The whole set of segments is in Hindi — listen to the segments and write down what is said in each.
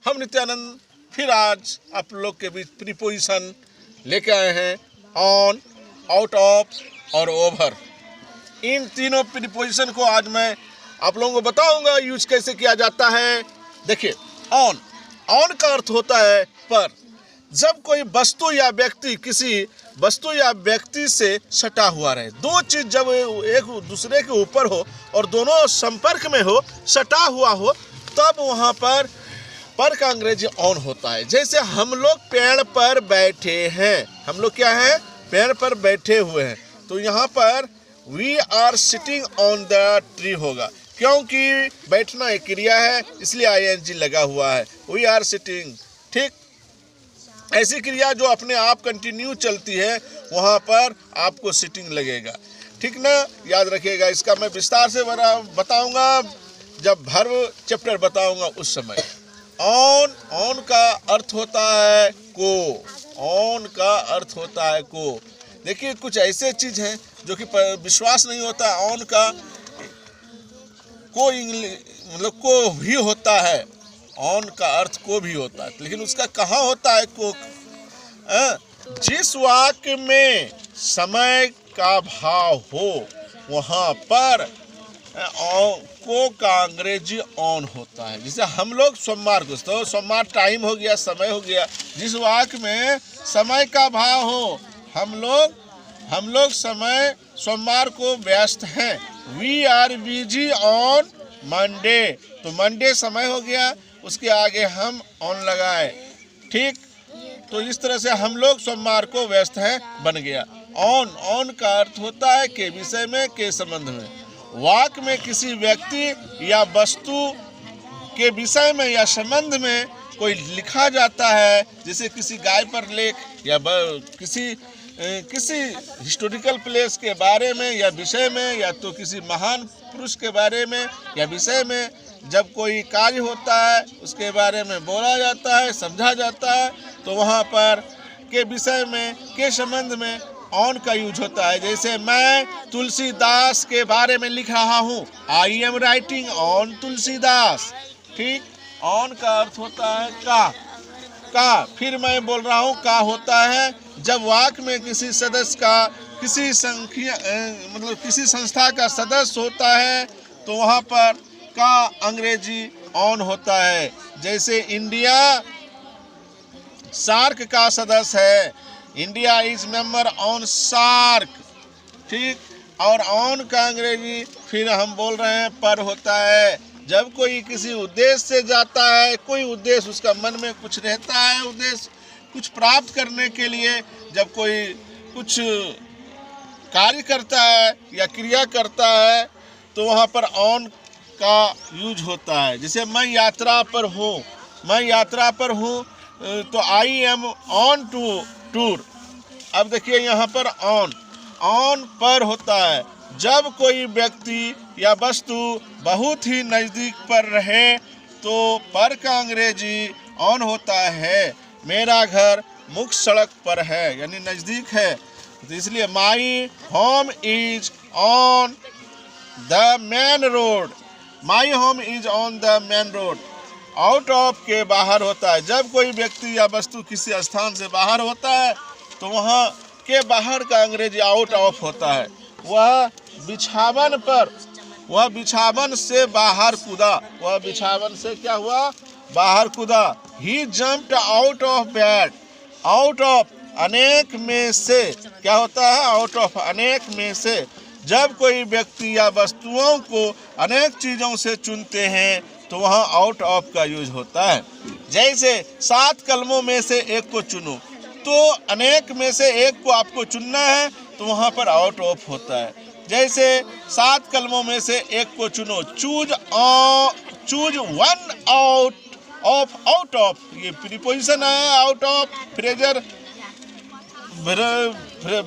हम नित्यानंद फिर आज आप लोग के बीच प्रीपोजिशन लेके आए हैं ऑन, आउट ऑफ और ओवर। इन तीनों प्रीपोजिशन को आज मैं आप लोगों को बताऊंगा यूज कैसे किया जाता है। देखिए, ऑन, ऑन का अर्थ होता है पर। जब कोई वस्तु या व्यक्ति किसी वस्तु या व्यक्ति से सटा हुआ रहे, दो चीज जब एक दूसरे के ऊपर हो और दोनों संपर्क में हो, सटा हुआ हो, तब वहाँ पर का अंग्रेजी ऑन होता है। जैसे हम लोग पेड़ पर बैठे हैं, हम लोग क्या है, पेड़ पर बैठे हुए हैं, तो यहाँ पर we are sitting on the tree होगा, क्योंकि बैठना एक क्रिया है इसलिए ING लगा हुआ है, वी आर सिटिंग। ठीक, ऐसी क्रिया जो अपने आप कंटिन्यू चलती है वहाँ पर आपको सिटिंग लगेगा। ठीक ना, याद रखिएगा। इसका मैं विस्तार से बताऊंगा जब वर्ब चैप्टर बताऊंगा उस समय। ऑन, ऑन का अर्थ होता है को, ऑन का अर्थ होता है को। देखिए, कुछ ऐसे चीज हैं जो कि विश्वास नहीं होता है, ऑन का को मतलब को भी होता है, ऑन का अर्थ को भी होता है, लेकिन उसका कहाँ होता है को? जिस वाक्य में समय का भाव हो वहाँ पर को का अंग्रेजी ऑन होता है। जैसे हम लोग सोमवार को, तो सोमवार टाइम हो गया, समय हो गया। जिस वाक्य में समय का भाव हो, हम लोग समय सोमवार को व्यस्त हैं, we are busy on Monday, तो मंडे समय हो गया, उसके आगे हम ऑन लगाए। ठीक, तो इस तरह से हम लोग सोमवार को व्यस्त हैं बन गया। ऑन, ऑन का अर्थ होता है के विषय में, के संबंध में। वाक्य में किसी व्यक्ति या वस्तु के विषय में या संबंध में कोई लिखा जाता है, जैसे किसी गाय पर लेख या किसी हिस्टोरिकल प्लेस के बारे में या विषय में, या तो किसी महान पुरुष के बारे में या विषय में। जब कोई कार्य होता है उसके बारे में बोला जाता है, समझा जाता है, तो वहाँ पर के विषय में, के संबंध में ऑन का यूज होता है। जैसे मैं तुलसीदास के बारे में लिख रहा हूँ, I am writing on Tulsidas. ठीक, ऑन का अर्थ होता है का। फिर मैं बोल रहा हूँ का होता है जब वाक्य में किसी सदस्य का, किसी संस्था का सदस्य होता है, तो वहाँ पर का अंग्रेजी ऑन होता है। जैसे इंडिया सार्क का सदस्य है, India is member on SAARC. ठीक, और ऑन का अंग्रेजी फिर हम बोल रहे हैं पर होता है। जब कोई किसी उद्देश्य से जाता है, कोई उद्देश्य उसका मन में कुछ रहता है, उद्देश्य कुछ प्राप्त करने के लिए, जब कोई कुछ कार्य करता है या क्रिया करता है, तो वहाँ पर ऑन का यूज होता है। जैसे मैं यात्रा पर हूँ, मैं यात्रा पर हूँ, तो I am on to tour. अब देखिए यहाँ पर ऑन पर होता है जब कोई व्यक्ति या वस्तु बहुत ही नज़दीक पर रहे, तो पर का अंग्रेजी ऑन होता है। मेरा घर मुख्य सड़क पर है, यानी नज़दीक है, तो इसलिए my home is on the main road, my home is on the main road. Out of के बाहर होता है जब कोई व्यक्ति या वस्तु किसी स्थान से बाहर होता है, तो वहाँ के बाहर का अंग्रेजी आउट ऑफ होता है। वह बिछावन पर, वह बिछावन से बाहर कूदा, वह बिछावन से क्या हुआ, बाहर कूदा। He jumped out of bed, out of अनेक में से क्या होता है, आउट ऑफ अनेक में से। जब कोई व्यक्ति या वस्तुओं को अनेक चीज़ों से चुनते हैं, तो वहाँ आउट ऑफ का यूज होता है। जैसे 7 कलमों में से एक को चुनो, तो अनेक में से एक को आपको चुनना है, तो वहाँ पर आउट ऑफ होता है। जैसे 7 कलमों में से एक को चुनो, चूज वन आउट ऑफ, ये प्रीपोजिशन है। आउट ऑफ फ्रेजर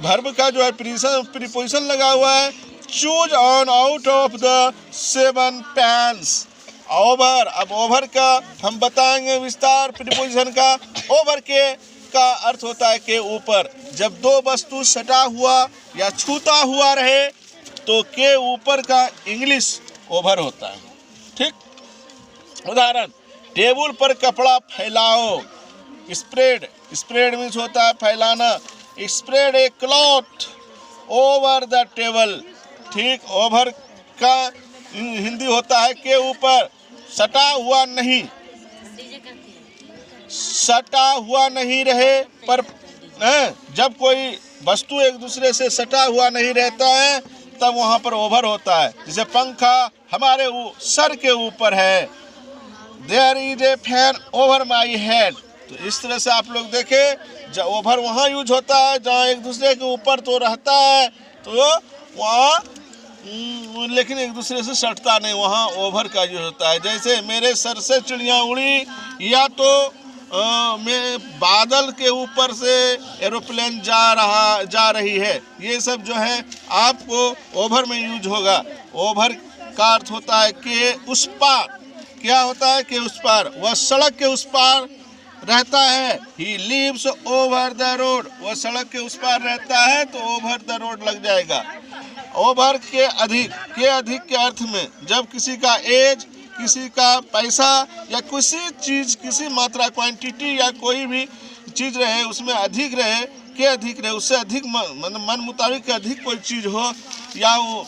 वर्ब का जो है प्रीपोजिशन लगा हुआ है। Choose on out of the 7 pens. Over, अब ओवर का हम बताएंगे विस्तार प्रीपोजिशन का। ओवर का अर्थ होता है के ऊपर। जब दो वस्तु सटा हुआ या छूता हुआ रहे, तो के ऊपर का इंग्लिश ओवर होता है। ठीक, उदाहरण टेबल पर कपड़ा फैलाओ। स्प्रेड मीन्स होता है फैलाना। Spread A cloth over the table. ठीक, ओवर का हिंदी होता है के ऊपर, सटा हुआ नहीं, सटा हुआ नहीं रहे। पर जब कोई वस्तु एक दूसरे से सटा हुआ नहीं रहता है तब वहाँ पर ओवर होता है। जैसे पंखा हमारे सर के ऊपर है, there is a fan over my head. तो इस तरह से आप लोग देखें, जब ओवर वहाँ यूज होता है जहाँ एक दूसरे के ऊपर तो रहता है, तो वहाँ लेकिन एक दूसरे से सटता नहीं, वहाँ ओवर का यूज होता है। जैसे मेरे सर से चिड़िया उड़ी, या तो मैं बादल के ऊपर से एरोप्लेन जा रही है, ये सब जो है आपको ओवर में यूज होगा। ओवर का अर्थ होता है कि उस पार। क्या होता है कि उस पार, वह सड़क के उस पार रहता है। He lives over the road, वह सड़क के उस पार रहता है तो ओवर द रोड लग जाएगा। ओवर के अधिक के अर्थ में जब किसी का एज, किसी का पैसा या किसी चीज़, किसी मात्रा, क्वांटिटी या कोई भी चीज़ रहे उसमें अधिक रहे, के अधिक रहे, उससे अधिक मन मुताबिक के अधिक कोई चीज़ हो या वो,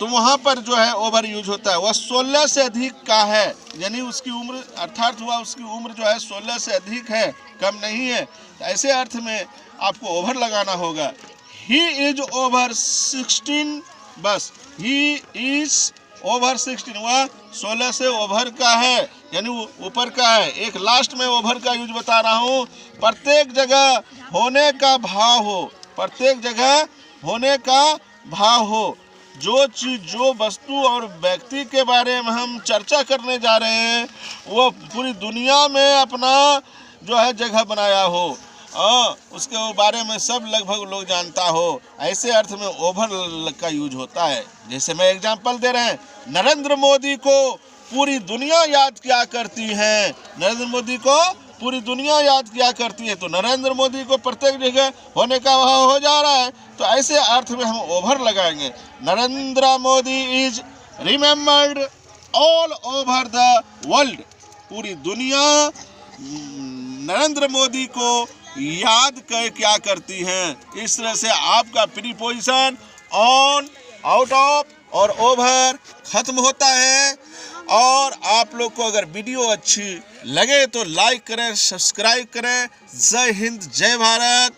तो वहाँ पर जो है ओवर यूज होता है। वह 16 से अधिक का है, यानी उसकी उम्र, अर्थात हुआ उसकी उम्र जो है 16 से अधिक है, कम नहीं है। ऐसे अर्थ में आपको ओवर लगाना होगा। ही इज ओवर 16, बस ही इज ओवर 16, वह 16 से ओवर का है, यानी ऊपर का है। एक लास्ट में ओवर का यूज बता रहा हूँ। प्रत्येक जगह होने का भाव हो, प्रत्येक जगह होने का भाव हो। जो चीज़, जो वस्तु और व्यक्ति के बारे में हम चर्चा करने जा रहे हैं वो पूरी दुनिया में अपना जो है जगह बनाया हो, उसके बारे में सब लगभग लोग जानता हो, ऐसे अर्थ में ओवर का यूज होता है। जैसे मैं एग्जांपल दे रहे हैं, नरेंद्र मोदी को पूरी दुनिया याद किया करती है, नरेंद्र मोदी को पूरी दुनिया याद किया करती है, तो नरेंद्र मोदी को प्रत्येक जगह होने का भाव हो जा रहा है, तो ऐसे अर्थ में हम ओवर लगाएंगे। Narendra Modi is remembered all over the world, पूरी दुनिया नरेंद्र मोदी को याद कर क्या करती हैं। इस तरह से आपका प्रीपोजिशन ऑन, आउट ऑफ और ओवर खत्म होता है। और आप लोग को अगर वीडियो अच्छी लगे तो लाइक करें, सब्सक्राइब करें। जय हिंद, जय भारत।